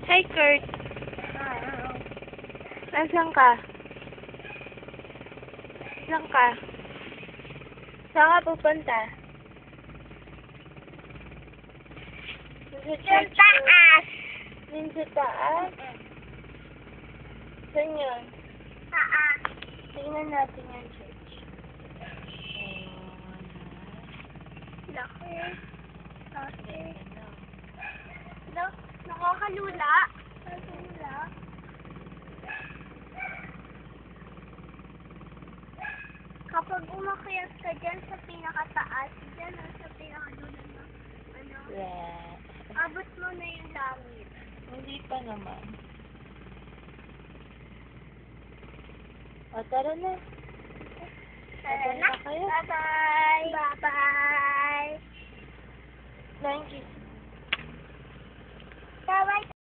Hi, Kurt. Nasaan ka? Nasaan ka? Saan ka pupunta? Yung taas. Yung sa taas? Saan yun? Taas. Tingnan natin yung church. Laki. Laki. Nakakalula. Nakakalula. Kapag umakyat ka dyan sa pinakataas, dyan sa pinakadulo na, Yeah. abot mo na yung langit. Hindi pa naman. O, tara na. Tara Tara na. na kayo. Bye-bye. Bye-bye. Flying kiss